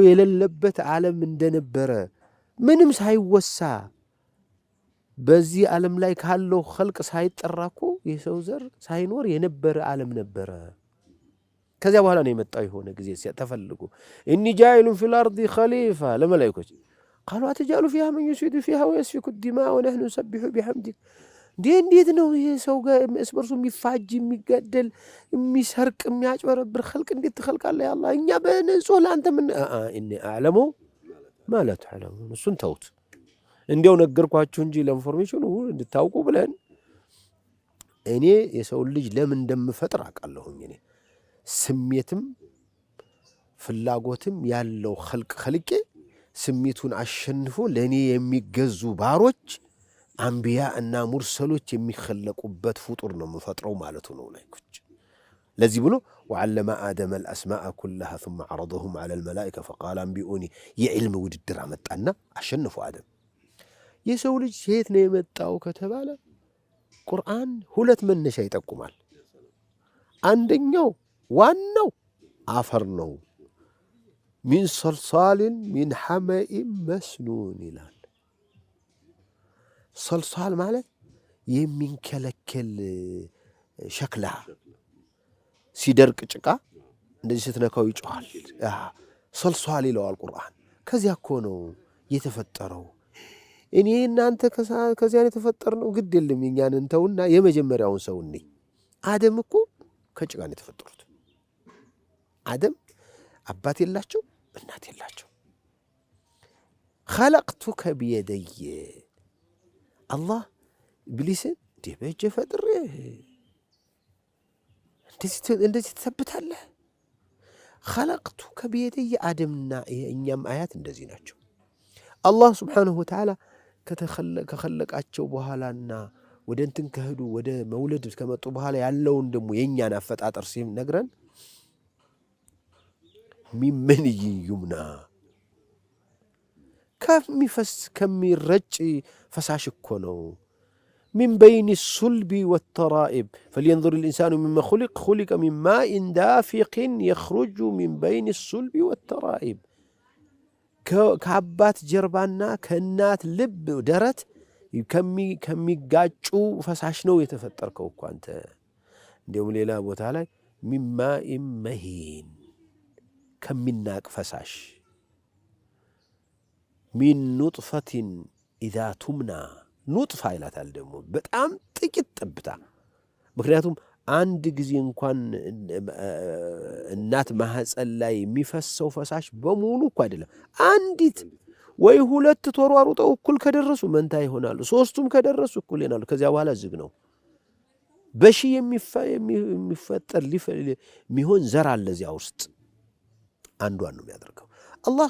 የሌለበት ዓለም እንደነበረ ምንም ሳይወሳ በዚህ ዓለም ላይ ካለው خلق ሳይጠራኩ የሰው ዘር ሳይኖር የነበረ ዓለም ነበረ ከዚያ በኋላ ነው የመጣው የሆነ ጊዜ ተፈልጉ ኢኒ ጃኢሉን ፊል አርዲ ኸሊፋ ለመላእክቶች قالوا أتجعل فيها من يفسد فيها ويسفك الدماء ونحن نسبح بحمدك እንዴት ነው ይሄ ሰው ጋር መስበርሱ የሚፋጅ የሚገደል የሚሰርቅ የሚያጭበረብር خلق እንዴት ትخلቃለህ ያ አላህ እኛ በንጹህ ላንተ ምን እኔ አለሙ ማለት አለሙ እሱን ተውት እንዴው ነገርኳችሁ እንጂ ለኢንፎርሜሽኑ እንድታውቁ ብለን እኔ የሰው ልጅ ለምን እንደምፈጥር አቃለሁኝ እኔ ስሜትም ፍላጎትም ያለው خلق ስሜቱን አሸንፎ ለኔ የሚገዙ ባሮች አንቢያ እና ሙርሰሎች የሚخلቁበት ፍጡር ነው መፈጥረው ማለት ነው ላይኮች ለዚህ ብሎ وعلم آدم الأسماء كلها ثم عرضهم على الملائكة فقال انبئوني የዕልም ውድድር አመጣና አሸንፎ አደም የሰው ልጅ ሴት ነው የመጣው ከተባለ ቁርአን ሁለት መነሻ ይጠቁማል አንደኛው ዋናው አፈር ነው من صلصال من حمأ مسنون ይላል صلصال ማለት የሚንከለከል ሸክላ ሲደርቅ ጭቃ እንደዚህ ስትነካው ይጮሃል صلصال ይለዋል ቁርአን ከዚያ እኮ ነው የተፈጠረው እኔ እናንተ ከዚያ የተፈጠርነው ግድ የለም እኛን እንተውና የመጀመሪያውን ሰው ነኝ አደም እኮ ከጭቃ ነው የተፈጠሩት አደም አባት የላቸው እናት የላቸው خلقتك بيدي الله ኢብሊስን በእጄ ፈጥሬ እንደዚህ ተሰብታለህ خلقتك بيدي አደምና እኛም አያት እንደዚህ ናቸው አላህ Subhanahu Wa Ta'ala ከخلቃቸው በኋላና ወደ እንትን ከሄዱ ወደ መውለድ ከመጡ በኋላ ያለውን ደሞ የኛን አፈጣጠር ሲነግረን ሚመን ይዩምና ከሚፈስ ከሚረጭ ፈሳሽ እኮ ነው من بين الصلب والترائب فلينظر الإنسان مما خلق من ماء دافق يخرج من بين الصلب والترائب كعبات جربانا كنات لب درت كمي قاچو فساش نو يتفتركو እኮ አንተ እንደውም ሌላ ቦታ ላይ من ماء مهين كمناك فساش من نطفة إذا تمنى نطفة ይላታል ደግሞ በጣም ጥቂት ጠብታ ምክንያቱም አንድ ጊዜ እንኳን እናት ማህፀን ላይ የሚፈሰው ፈሳሽ በሙሉ እኮ አይደለም አንዲት ወይ ሁለት ተሯሩጠው እኩል ከደረሱ መንታ ይሆናሉ ሶስቱም ከደረሱ እኩል ይሆናሉ ከዚያ በኋላ ዝግ ነው በሺ የሚፈጠር የሚሆን ዘር አለ እዚያ ውስጥ አንዷን ነው የሚያደርገው አላህ